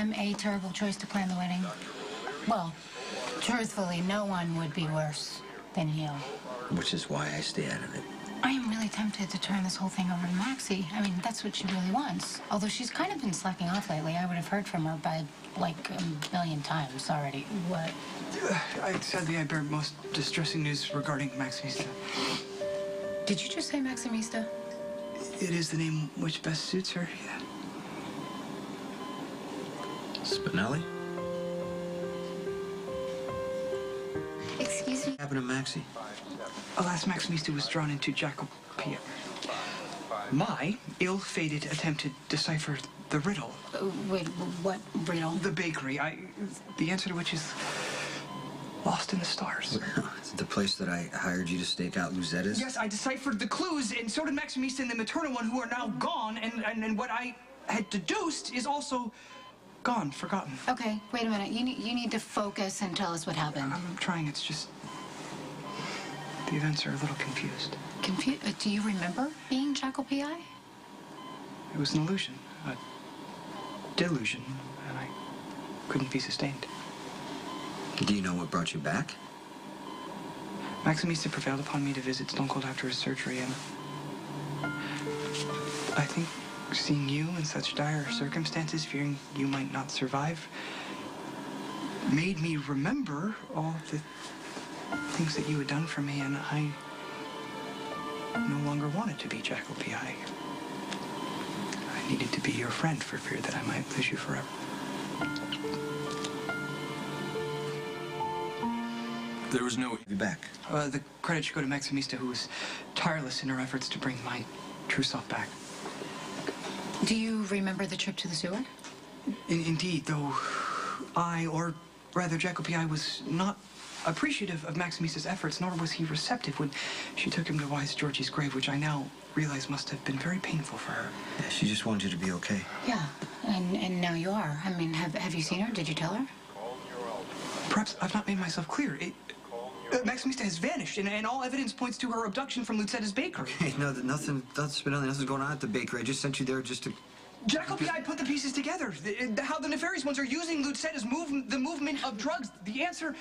I'm a terrible choice to plan the wedding. Well, truthfully, no one would be worse than you. Which is why I stay out of it. I am really tempted to turn this whole thing over to Maxie. I mean, that's what she really wants. Although she's kind of been slacking off lately. I would have heard from her by, like, a million times already. What? Sadly, I bear most distressing news regarding Maximista. Did you just say Maximista? It is the name which best suits her, yeah. Spinelli? Excuse me? What happened to Maxie? Alas, Maximista was drawn into Jacopia. My ill-fated attempt to decipher the riddle. Wait, what riddle? The bakery. The answer to which is lost in the stars. The place that I hired you to stake out Luzetta's? Yes, I deciphered the clues, and so did Maximista and the maternal one, who are now gone, and what I had deduced is also gone, forgotten. Okay, wait a minute. You need to focus and tell us what happened. I'm trying. It's just the events are a little confused. Do you remember being Jacopia? It was an illusion, a delusion, and I couldn't be sustained. Do you know what brought you back? Maximista prevailed upon me to visit Stone Cold after his surgery, and I think seeing you in such dire circumstances, fearing you might not survive, made me remember all the things that you had done for me, and I no longer wanted to be Jacopia. I needed to be your friend for fear that I might lose you forever. There was no... Be back. The credit should go to Maximista, who was tireless in her efforts to bring my true self back. Do you remember the trip to the sewer? Indeed, though or rather Jacopia, was not appreciative of Maximista's efforts, nor was he receptive when she took him to wise Georgie's grave, which I now realize must have been very painful for her. Yeah, she just wanted you to be okay. Yeah, and now you are. I mean, have you seen her? Did you tell her? Perhaps I've not made myself clear. Maximista has vanished, and all evidence points to her abduction from Luzetta's bakery. Hey, no, nothing's going on at the bakery. I just sent you there just to... Jacopia, I put the pieces together. How the nefarious ones are using Luzetta's the movement of drugs. The answer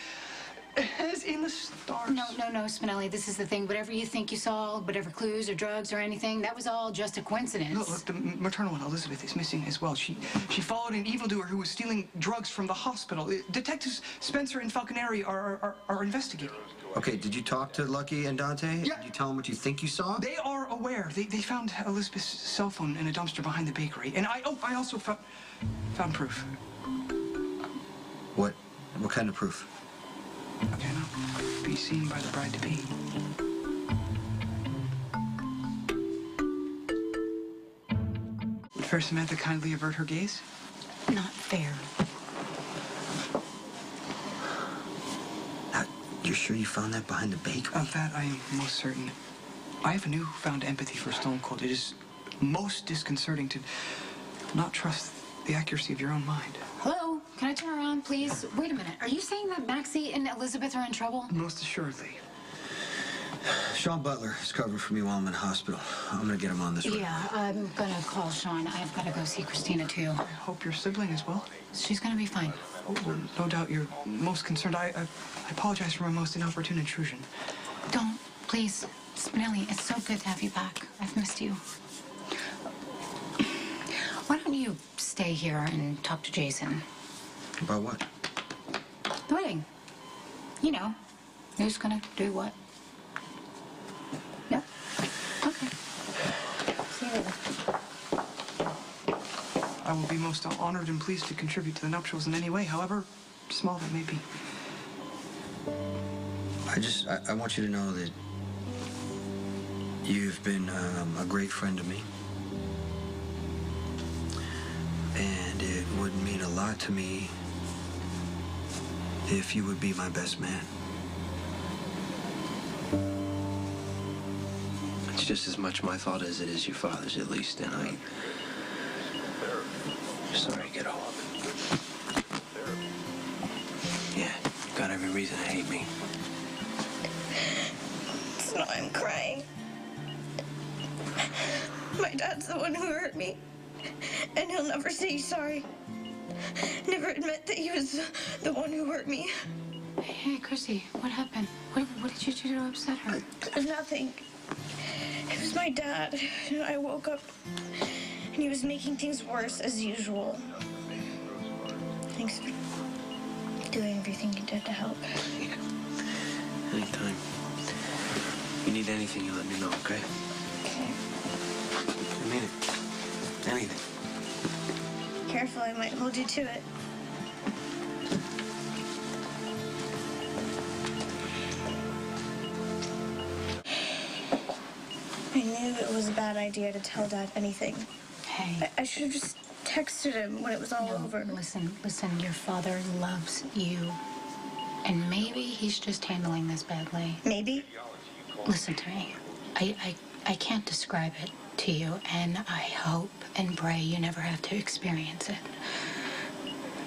is in the stars. No, Spinelli, this is the thing. Whatever you think you saw, whatever clues or drugs or anything, that was all just a coincidence. Look, the maternal one, Elizabeth, is missing as well. She followed an evildoer who was stealing drugs from the hospital. Detectives Spencer and Falconeri are investigating. Okay, did you talk to Lucky and Dante? Yeah. Did you tell them what you think you saw? They are aware. They found Elizabeth's cell phone in a dumpster behind the bakery. And I also found proof. What kind of proof? Okay, now, be seen by the bride-to-be. Would Fair Samantha kindly avert her gaze? Not fair. You're sure you found that behind the bakery? Of that, I am most certain. I have a newfound empathy for Stone Cold. It is most disconcerting to not trust the accuracy of your own mind. Hello? Can I turn around, please? Wait a minute. Are you saying that Maxie and Elizabeth are in trouble? Most assuredly. Sean Butler is covering for me while I'm in hospital. I'm gonna get him on this. Yeah, I'm gonna call Sean. I've gotta go see Christina, too. I hope your sibling is well. She's gonna be fine. Oh, well, no doubt you're most concerned. I apologize for my most inopportune intrusion. Don't, please. Spinelli, it's so good to have you back. I've missed you. Why don't you stay here and talk to Jason? About what? The wedding. You know, who's gonna do what? No? Okay. See you later. I will be most honored and pleased to contribute to the nuptials in any way, however small that may be. I want you to know that you've been a great friend to me. And it would mean a lot to me if you would be my best man. It's just as much my fault as it is your father's, at least, and I'm sorry to get all of it. Yeah, got every reason to hate me. It's not I'm crying. My dad's the one who hurt me, and he'll never say he's sorry. admit that he was the one who hurt me. Hey, Chrissy, what happened? What did you do to upset her? Nothing. It was my dad. I woke up and he was making things worse as usual. Thanks for doing everything you did to help. Anytime. You need anything, you let me know, okay? Okay. I mean it. Anything. Careful, I might hold you to it. I knew it was a bad idea to tell Dad anything. Hey. I should have just texted him when it was all over. Listen, your father loves you. And maybe he's just handling this badly. Maybe. Listen to me. I can't describe it to you, and I hope and pray you never have to experience it.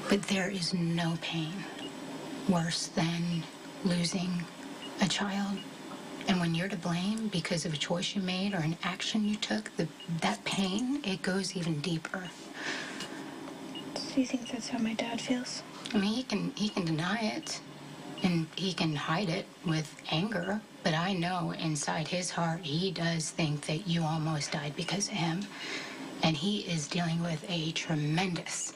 But there is no pain worse than losing a child. And when you're to blame because of a choice you made or an action you took, that pain, it goes even deeper. Do you think that's how my dad feels? I mean, he can deny it, and he can hide it with anger, but I know inside his heart he does think that you almost died because of him. And he is dealing with a tremendous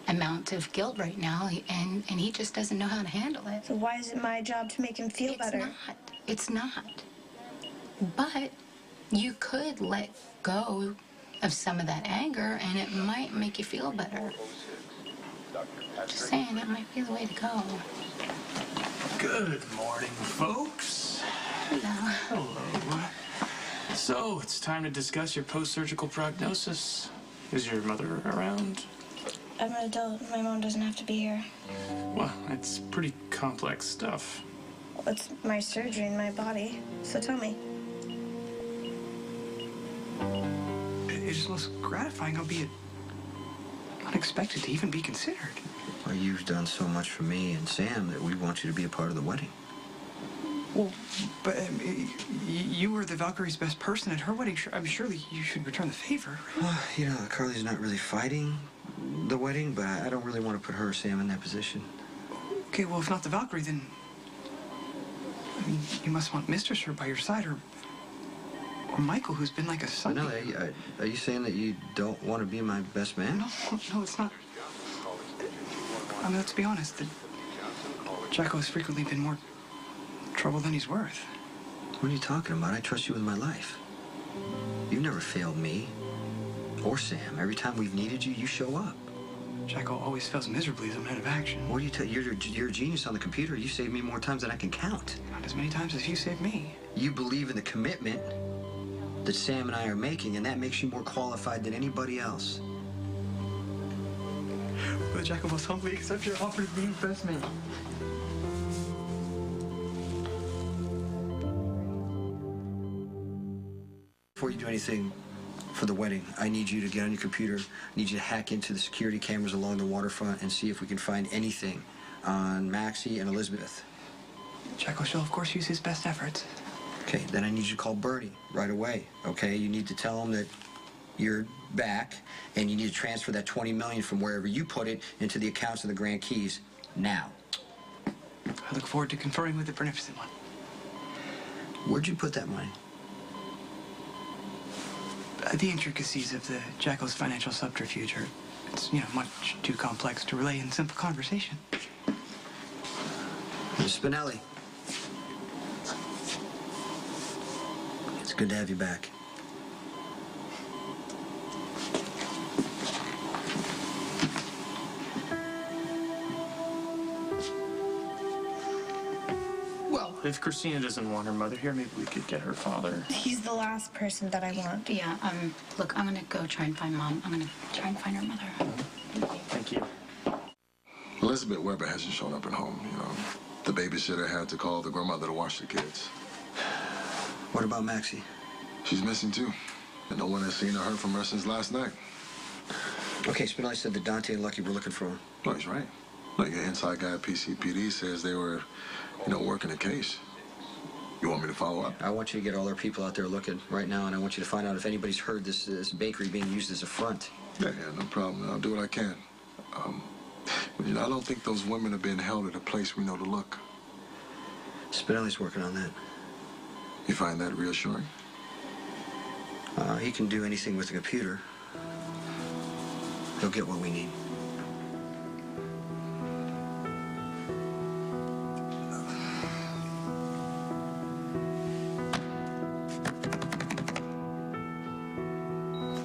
amount of guilt right now, and he just doesn't know how to handle it. So why is it my job to make him feel better? It's not. But you could let go of some of that anger, and it might make you feel better. Just saying, that might be the way to go. Good morning, folks. Hello. Hello. So, it's time to discuss your post-surgical prognosis. Is your mother around? I'm an adult. My mom doesn't have to be here. Well, it's pretty complex stuff. It's my surgery in my body. So tell me. It's most gratifying, albeit unexpected, to even be considered. Well, you've done so much for me and Sam that we want you to be a part of the wedding. Well, but you were the Valkyrie's best person at her wedding. Surely you should return the favor. Well, you know, Carly's not really fighting the wedding, but I don't really want to put her or Sam in that position. Okay, well, if not the Valkyrie, then... I mean, you must want Mistress her by your side, or Michael, who's been like a son. No, are you saying that you don't want to be my best man? No, it's not. I mean, let's be honest. Jacko has frequently been more trouble than he's worth. What are you talking about? I trust you with my life. You've never failed me or Sam. Every time we've needed you, you show up. Jacko always fails miserably as a man of action. What do you tell? You're a genius on the computer. You saved me more times than I can count. Not as many times as you saved me. You believe in the commitment that Sam and I are making, and that makes you more qualified than anybody else. Well, Jacko most humbly accept your offer of being best man. Before you do anything for the wedding, I need you to get on your computer. I need you to hack into the security cameras along the waterfront and see if we can find anything on Maxie and Elizabeth. Jacko shall, of course, use his best efforts. Okay, then I need you to call Bernie right away, okay? You need to tell him that you're back, and you need to transfer that $20 million from wherever you put it into the accounts of the Grand Keys now. I look forward to conferring with the Beneficent One. Where'd you put that money? The intricacies of the Jacko's financial subterfuge are, it's, much too complex to relay in simple conversation. Spinelli. It's good to have you back. Well, if Christina doesn't want her mother here, maybe we could get her father. He's the last person that I want. Yeah, look, I'm gonna go try and find Mom. I'm gonna try and find her mother. Thank you. Elizabeth Weber hasn't shown up at home, The babysitter had to call the grandmother to watch the kids. What about Maxie? She's missing, too. And no one has seen or heard from her since last night. Okay, Spinelli said that Dante and Lucky were looking for him. No, he's right. Like, an inside guy at PCPD says they were, working a case. You want me to follow up? I want you to get all our people out there looking right now, and I want you to find out if anybody's heard this bakery being used as a front. Yeah, no problem. I'll do what I can. We You know, I don't think those women are being held at a place we know to look. Spinelli's working on that. You find that reassuring? He can do anything with the computer. He'll get what we need.